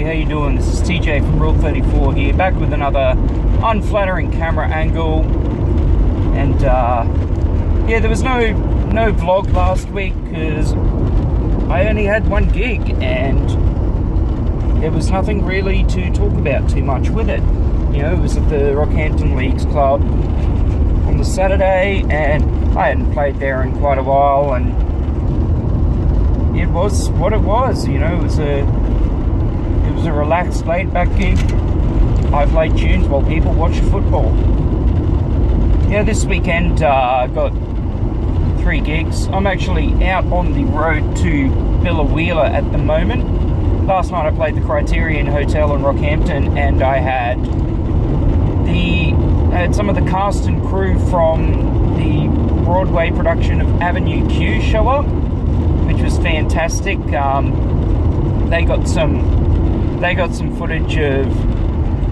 how you doing? This is TJ from Rule 34 here, back with another unflattering camera angle. And yeah, there was no vlog last week because I only had one gig and there was nothing really to talk about too much with it. You know, it was at the Rockhampton Leagues Club on the Saturday, and I hadn't played there in quite a while, and it was what it was. You know, it was a relaxed, laid-back gig. I played tunes while people watched football. Yeah, this weekend I got 3 gigs. I'm actually out on the road to Billawheeler at the moment. Last night I played the Criterion Hotel in Rockhampton, and I had some of the cast and crew from the Broadway production of Avenue Q show up, which was fantastic. They got some footage of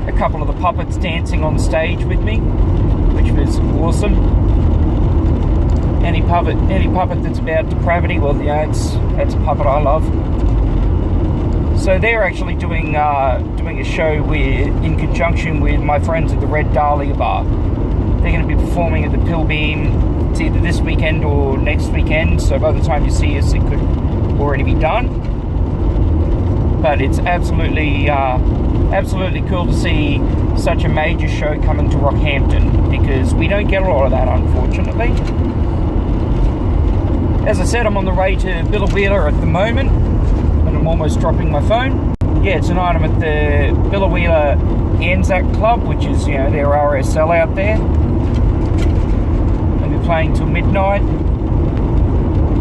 a couple of the puppets dancing on stage with me, which was awesome. Any puppet that's about depravity, well, yeah, that's a puppet I love. So they're actually doing a show in conjunction with my friends at the Red Dahlia Bar. They're going to be performing at the Pilbeam. It's either this weekend or next weekend, so by the time you see us, it could already be done. But it's absolutely cool to see such a major show coming to Rockhampton, because we don't get a lot of that, unfortunately. As I said, I'm on the way to Billawheeler at the moment, and I'm almost dropping my phone. Yeah, tonight I'm at the Billawheeler Anzac Club, which is, you know, their RSL out there. I'll be playing till midnight.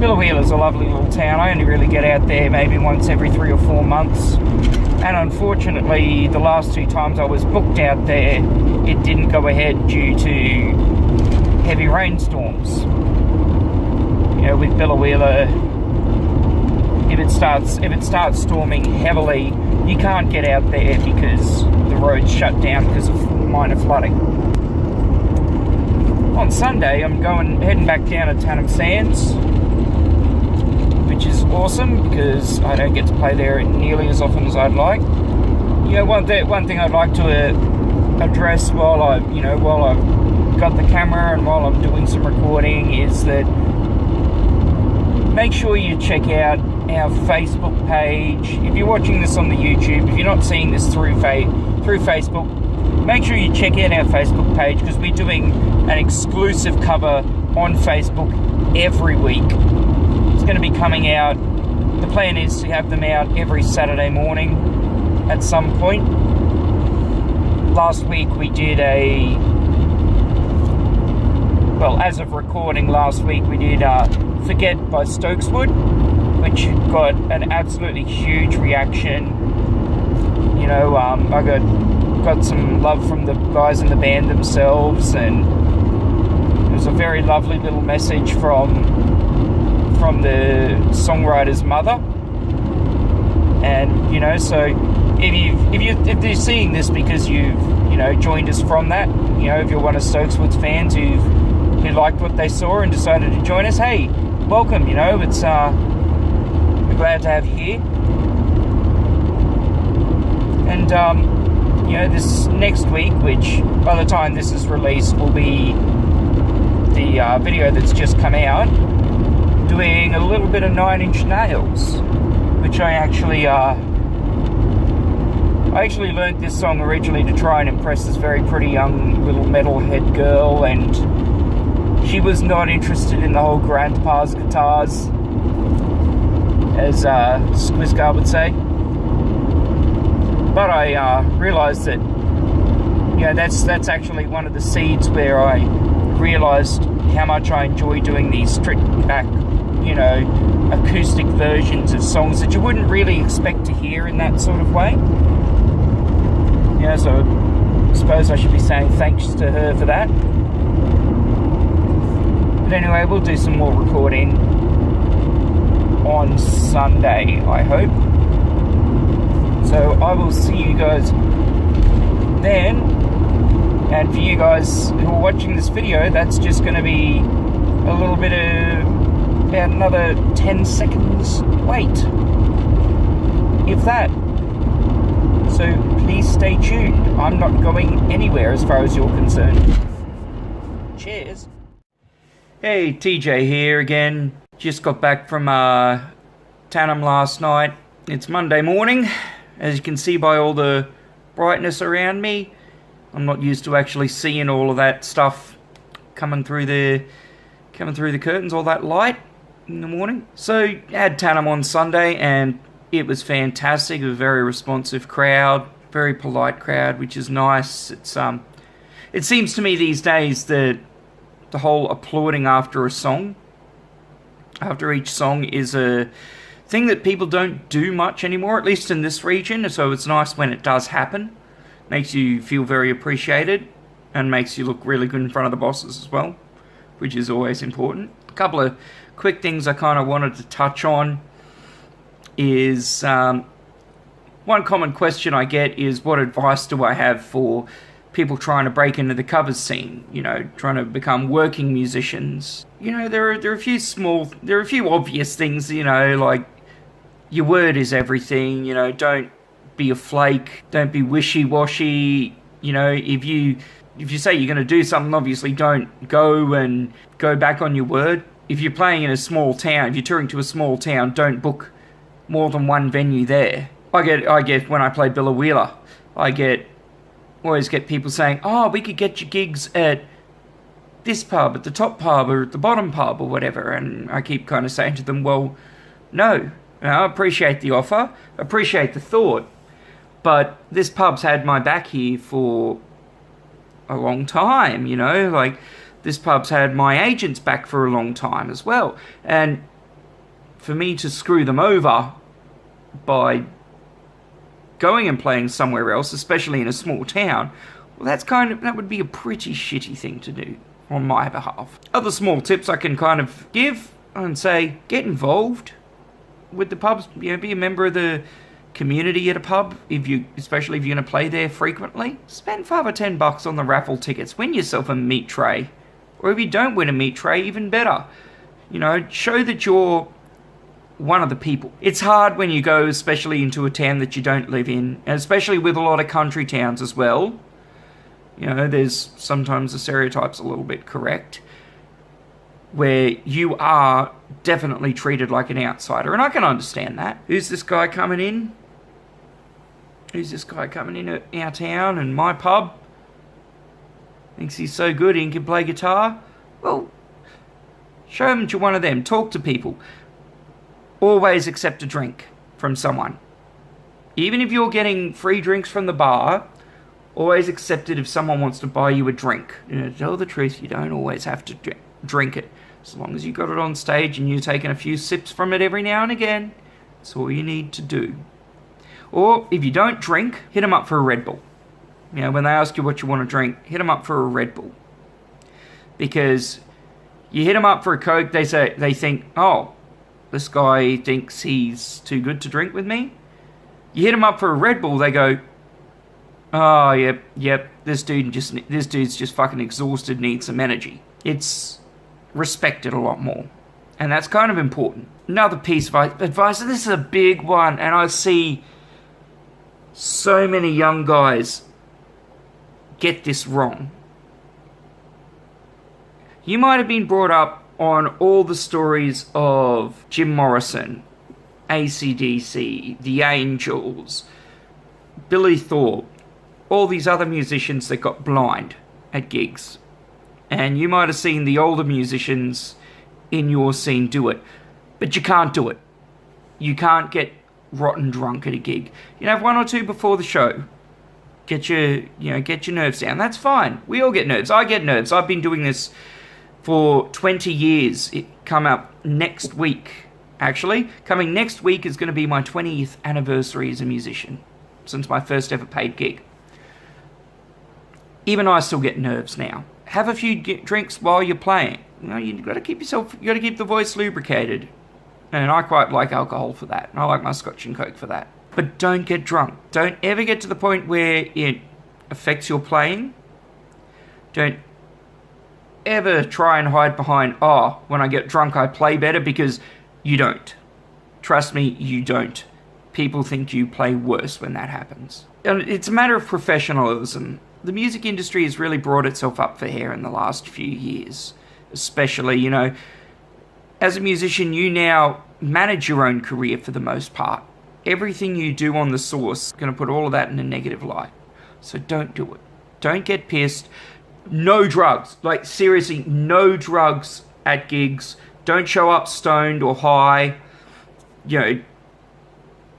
Billawheeler's a lovely little town. I only really get out there maybe once every 3 or 4 months. And unfortunately, the last 2 times I was booked out there, it didn't go ahead due to heavy rainstorms. You know, with Billawheeler, if it starts storming heavily, you can't get out there because the road's shut down because of minor flooding. On Sunday, I'm heading back down to Tannum Sands, which is awesome because I don't get to play there nearly as often as I'd like. You know, one thing I'd like to address while I've got the camera and while I'm doing some recording is that make sure you check out our Facebook page. If you're watching this on the YouTube, if you're not seeing this through Facebook, make sure you check out our Facebook page, because we're doing an exclusive cover on Facebook every week. It's going to be coming out. The plan is to have them out every Saturday morning at some point. Last week we did as of recording last week, we did Forget by Stokeswood, which got an absolutely huge reaction. You know, I got some love from the guys in the band themselves, and it was a very lovely little message from the songwriter's mother. And you know, so if you're seeing this because you've joined us from that, you know, if you're one of Stokeswood's fans who liked what they saw and decided to join us, hey, welcome. You know, it's we're glad to have you here. And you know, this next week, which by the time this is released will be the video that's just come out, doing a little bit of 9 Inch Nails, which I actually learnt this song originally to try and impress this very pretty young little metalhead girl, and she was not interested in the whole grandpa's guitars, as Squizgar would say. But I realised that, you know, that's actually one of the seeds where I realised how much I enjoy doing these stripped back, you know, acoustic versions of songs that you wouldn't really expect to hear in that sort of way. Yeah, so I suppose I should be saying thanks to her for that. But anyway, we'll do some more recording on Sunday, I hope. So I will see you guys then. And for you guys who are watching this video, that's just going to be a little bit of about another 10 seconds wait, if that. So please stay tuned. I'm not going anywhere as far as you're concerned. Cheers. Hey, TJ here again. Just got back from Tanham last night. It's Monday morning. As you can see by all the brightness around me, I'm not used to actually seeing all of that stuff coming through the curtains, all that light in the morning. So I had Tanham on Sunday and it was fantastic. A very responsive crowd, very polite crowd, which is nice. It seems to me these days that the whole applauding after a song, after each song, is a thing that people don't do much anymore, at least in this region. So it's nice when it does happen. Makes you feel very appreciated and makes you look really good in front of the bosses as well, which is always important. A couple of quick things I kind of wanted to touch on is one common question I get is, what advice do I have for people trying to break into the covers scene, trying to become working musicians? There are a few obvious things, like your word is everything, don't be a flake, don't be wishy-washy, if you say you're going to do something, obviously don't go back on your word. If you're playing in a small town, if you're touring to a small town, don't book more than one venue there. I get when I play Billawheeler, always get people saying, oh, we could get you gigs at this pub, at the top pub, or at the bottom pub, or whatever. And I keep kind of saying to them, well, no, I appreciate the offer, appreciate the thought, but this pub's had my back here for a long time, this pub's had my agent's back for a long time as well. And for me to screw them over by going and playing somewhere else, especially in a small town, well, that would be a pretty shitty thing to do on my behalf. Other small tips I can kind of give and say, get involved with the pubs, be a member of the community at a pub, especially if you're going to play there frequently. Spend $5 or $10 on the raffle tickets, win yourself a meat tray, or if you don't win a meat tray, even better. Show that you're one of the people. It's hard when you go, especially into a town that you don't live in, and especially with a lot of country towns as well. There's sometimes the stereotype's a little bit correct, where you are definitely treated like an outsider, and I can understand that. Who's this guy coming in? Who's this guy coming in at our town and my pub? Thinks he's so good he can play guitar? Well, show him that you're one of them. Talk to people. Always accept a drink from someone. Even if you're getting free drinks from the bar, always accept it if someone wants to buy you a drink. To tell the truth, you don't always have to drink it. As long as you got it on stage and you're taking a few sips from it every now and again, that's all you need to do. Or if you don't drink, hit them up for a Red Bull. When they ask you what you want to drink, hit them up for a Red Bull. Because you hit them up for a Coke, they think, oh, this guy thinks he's too good to drink with me. You hit them up for a Red Bull, they go, oh, yep, this dude's just fucking exhausted, needs some energy. It's respected a lot more. And that's kind of important. Another piece of advice, and this is a big one, and I see so many young guys get this wrong. You might have been brought up on all the stories of Jim Morrison, AC/DC, The Angels, Billy Thorpe, all these other musicians that got blind at gigs. And you might have seen the older musicians in your scene do it. But you can't do it. You can't get rotten drunk at a gig. You have one or two before the show. Get your nerves down. That's fine. We all get nerves. I get nerves. I've been doing this for 20 years. It come up next week. Actually, coming next week is going to be my 20th anniversary as a musician, since my first ever paid gig. Even I still get nerves now. Have a few drinks while you're playing. You've got to keep the voice lubricated. And I quite like alcohol for that. I like my Scotch and Coke for that. But don't get drunk. Don't ever get to the point where it affects your playing. Don't ever try and hide behind, when I get drunk I play better, because you don't. Trust me, you don't. people think you play worse when that happens. And it's a matter of professionalism. The music industry has really brought itself up for air in the last few years. Especially, you know, as a musician, you now manage your own career for the most part. Everything you do on the source is going to put all of that in a negative light. So don't do it. Don't get pissed. No drugs. Like, seriously, no drugs at gigs. Don't show up stoned or high. You know,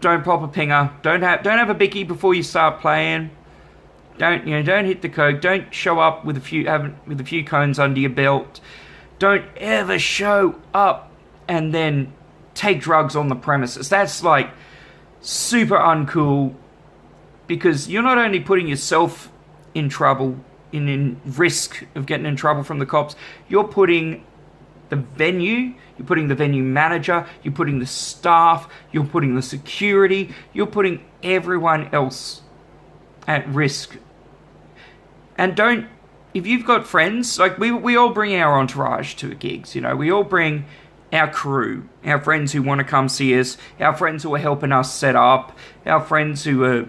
don't pop a pinger. Don't have a bicky before you start playing. Don't hit the coke. Don't show up with a few cones under your belt. Don't ever show up and then take drugs on the premises. That's like super uncool, because you're not only putting yourself in trouble, in risk of getting in trouble from the cops, you're putting the venue, you're putting the venue manager, you're putting the staff, you're putting the security, you're putting everyone else at risk. And don't, if you've got friends, like we all bring our entourage to gigs, you know, we all bring our crew, our friends who want to come see us, our friends who are helping us set up, our friends who are,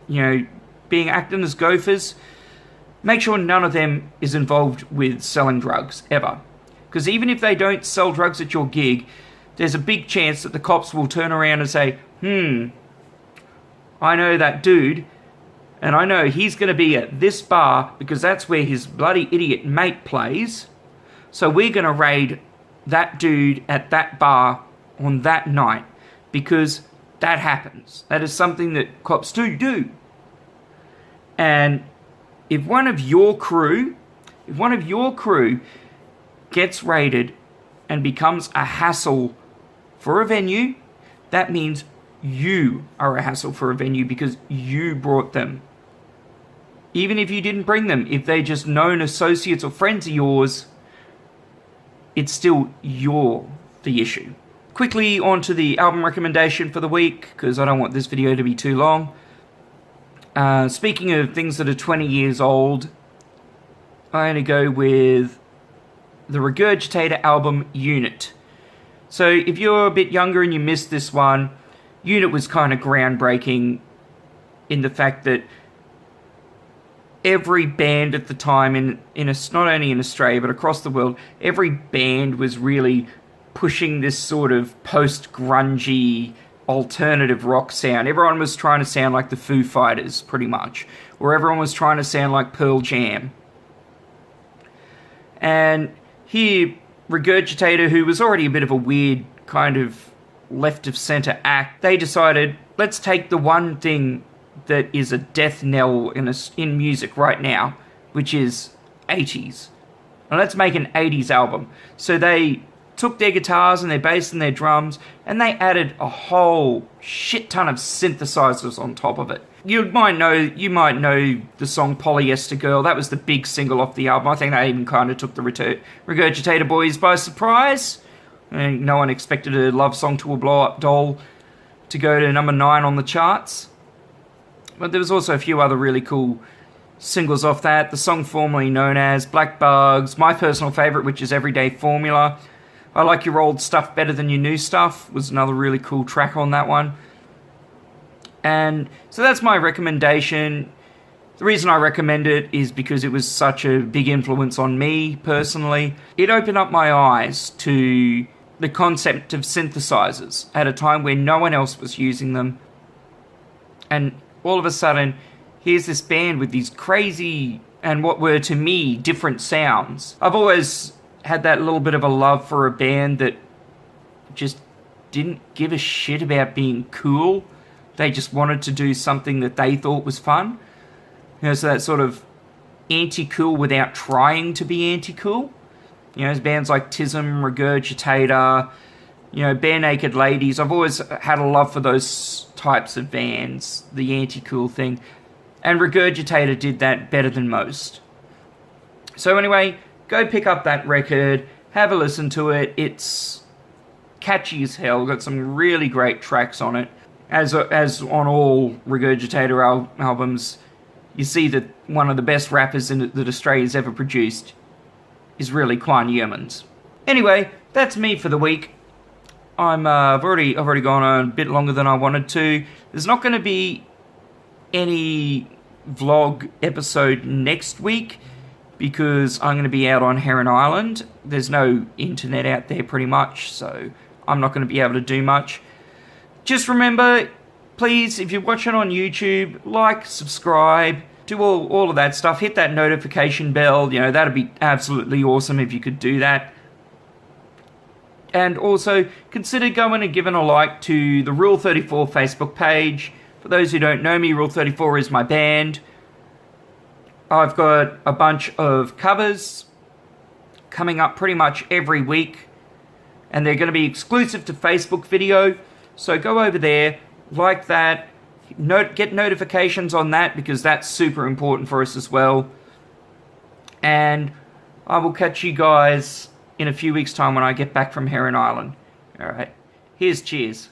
you know, acting as gophers. Make sure none of them is involved with selling drugs, ever. Because even if they don't sell drugs at your gig, there's a big chance that the cops will turn around and say, I know that dude, and I know he's going to be at this bar because that's where his bloody idiot mate plays. So we're going to raid that dude at that bar on that night, because that happens. That is something that cops do. And if one of your crew gets raided and becomes a hassle for a venue, that means you are a hassle for a venue because you brought them. Even if you didn't bring them, if they're just known associates or friends of yours, it's still you're the issue. Quickly onto the album recommendation for the week, because I don't want this video to be too long. Speaking of things that are 20 years old, I'm going to go with the Regurgitator album, Unit. So if you're a bit younger and you missed this one, Unit was kind of groundbreaking in the fact that every band at the time, not only in Australia but across the world, every band was really pushing this sort of post-grungy alternative rock sound. Everyone was trying to sound like the Foo Fighters, pretty much. Or everyone was trying to sound like Pearl Jam. And here, Regurgitator, who was already a bit of a weird kind of left-of-centre act, they decided, let's take the one thing that is a death knell in music right now, which is 80s. And let's make an 80s album. So they took their guitars and their bass and their drums, and they added a whole shit ton of synthesizers on top of it. You might know the song Polyester Girl. That was the big single off the album. I think they even kind of took the Regurgitator boys by surprise. And no one expected a love song to a blow-up doll to go to number 9 on the charts. But there was also a few other really cool singles off that. The song formerly known as Black Bugs, my personal favourite, which is Everyday Formula. I Like Your Old Stuff Better Than Your New Stuff was another really cool track on that one. And so that's my recommendation. The reason I recommend it is because it was such a big influence on me personally. It opened up my eyes to the concept of synthesizers at a time where no one else was using them. And all of a sudden, here's this band with these crazy, and what were to me, different sounds. I've always had that little bit of a love for a band that just didn't give a shit about being cool. They just wanted to do something that they thought was fun. You know, so that sort of anti-cool without trying to be anti-cool. You know, bands like Tism, Regurgitator, you know, Bare Naked Ladies. I've always had a love for those types of bands, the anti-cool thing. And Regurgitator did that better than most. So anyway, go pick up that record, have a listen to it. It's catchy as hell, got some really great tracks on it. As on all Regurgitator albums, you see that one of the best rappers that Australia's ever produced is really Quan Yeomans. Anyway, that's me for the week. I've already gone on a bit longer than I wanted to. There's not going to be any vlog episode next week because I'm going to be out on Heron Island. There's no internet out there pretty much, so I'm not going to be able to do much. Just remember, please, if you're watching on YouTube, like, subscribe, do all of that stuff. Hit that notification bell. You know, that'd be absolutely awesome if you could do that. And also, consider going and giving a like to the Rule 34 Facebook page. For those who don't know me, Rule 34 is my band. I've got a bunch of covers coming up pretty much every week. And they're going to be exclusive to Facebook video. So go over there, like that, get notifications on that because that's super important for us as well. And I will catch you guys in a few weeks' time when I get back from Heron Island. Alright, here's cheers.